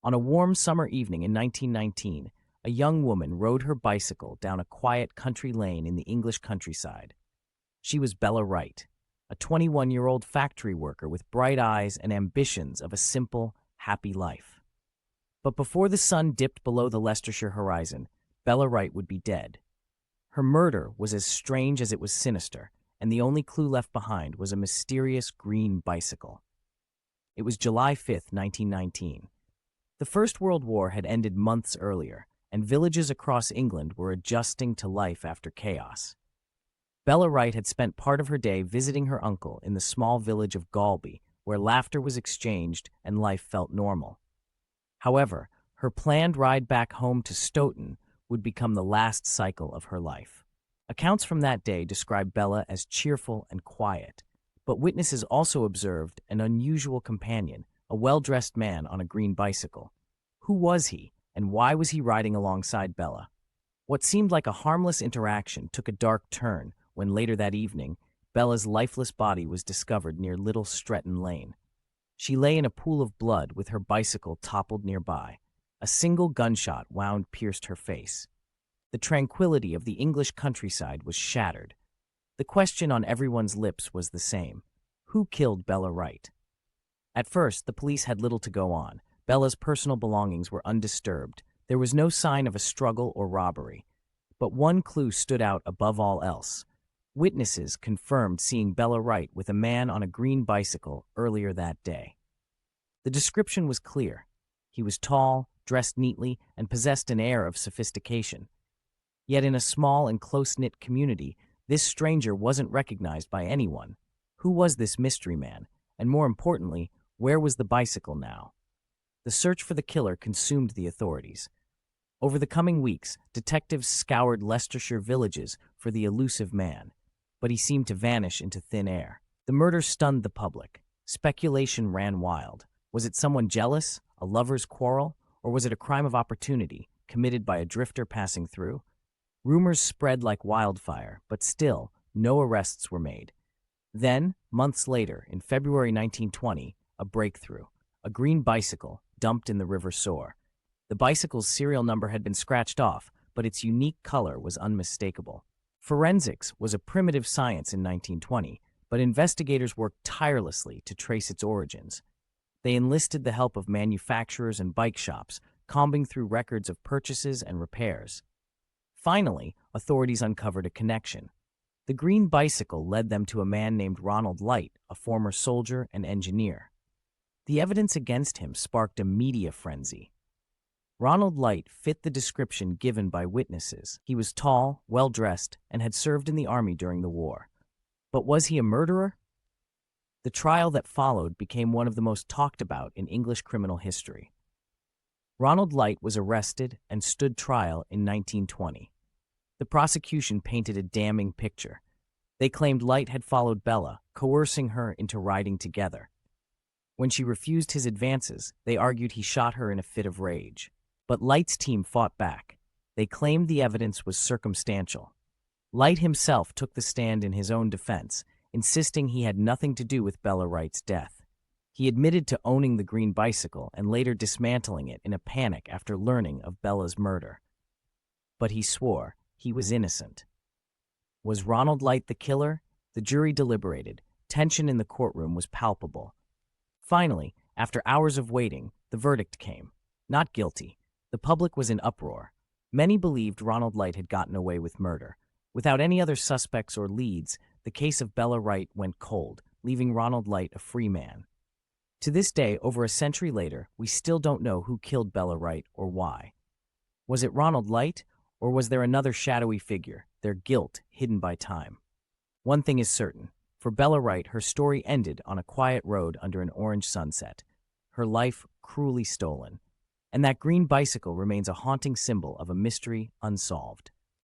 On a warm summer evening in 1919, a young woman rode her bicycle down a quiet country lane in the English countryside. She was Bella Wright, a 21-year-old factory worker with bright eyes and ambitions of a simple, happy life. But before the sun dipped below the Leicestershire horizon, Bella Wright would be dead. Her murder was as strange as it was sinister, and the only clue left behind was a mysterious green bicycle. It was July 5, 1919. The First World War had ended months earlier, and villages across England were adjusting to life after chaos. Bella Wright had spent part of her day visiting her uncle in the small village of Gaulby, where laughter was exchanged and life felt normal. However, her planned ride back home to Stoughton would become the last cycle of her life. Accounts from that day describe Bella as cheerful and quiet, but witnesses also observed an unusual companion, a well-dressed man on a green bicycle. Who was he, and why was he riding alongside Bella? What seemed like a harmless interaction took a dark turn when later that evening, Bella's lifeless body was discovered near Little Stretton Lane. She lay in a pool of blood with her bicycle toppled nearby. A single gunshot wound pierced her face. The tranquility of the English countryside was shattered. The question on everyone's lips was the same: who killed Bella Wright? At first, the police had little to go on. Bella's personal belongings were undisturbed. There was no sign of a struggle or robbery. But one clue stood out above all else. Witnesses confirmed seeing Bella Wright with a man on a green bicycle earlier that day. The description was clear. He was tall, dressed neatly, and possessed an air of sophistication. Yet in a small and close-knit community, this stranger wasn't recognized by anyone. Who was this mystery man? And more importantly, where was the bicycle now? The search for the killer consumed the authorities. Over the coming weeks, detectives scoured Leicestershire villages for the elusive man, but he seemed to vanish into thin air. The murder stunned the public. Speculation ran wild. Was it someone jealous, a lover's quarrel, or was it a crime of opportunity committed by a drifter passing through? Rumors spread like wildfire, but still, no arrests were made. Then, months later, in February 1920, a breakthrough. A green bicycle dumped in the River Soar. The bicycle's serial number had been scratched off, but its unique color was unmistakable. Forensics was a primitive science in 1920, but investigators worked tirelessly to trace its origins. They enlisted the help of manufacturers and bike shops, combing through records of purchases and repairs. Finally, authorities uncovered a connection. The green bicycle led them to a man named Ronald Light, a former soldier and engineer. The evidence against him sparked a media frenzy. Ronald Light fit the description given by witnesses. He was tall, well-dressed, and had served in the army during the war. But was he a murderer? The trial that followed became one of the most talked about in English criminal history. Ronald Light was arrested and stood trial in 1920. The prosecution painted a damning picture. They claimed Light had followed Bella, coercing her into riding together. When she refused his advances, they argued he shot her in a fit of rage. But Light's team fought back. They claimed the evidence was circumstantial. Light himself took the stand in his own defense, insisting he had nothing to do with Bella Wright's death. He admitted to owning the green bicycle and later dismantling it in a panic after learning of Bella's murder. But he swore he was innocent. Was Ronald Light the killer? The jury deliberated. Tension in the courtroom was palpable. Finally, after hours of waiting, the verdict came. Not guilty. The public was in uproar. Many believed Ronald Light had gotten away with murder. Without any other suspects or leads, the case of Bella Wright went cold, leaving Ronald Light a free man. To this day, over a century later, we still don't know who killed Bella Wright or why. Was it Ronald Light, or was there another shadowy figure, their guilt hidden by time? One thing is certain. For Bella Wright, her story ended on a quiet road under an orange sunset. Her life cruelly stolen. And that green bicycle remains a haunting symbol of a mystery unsolved.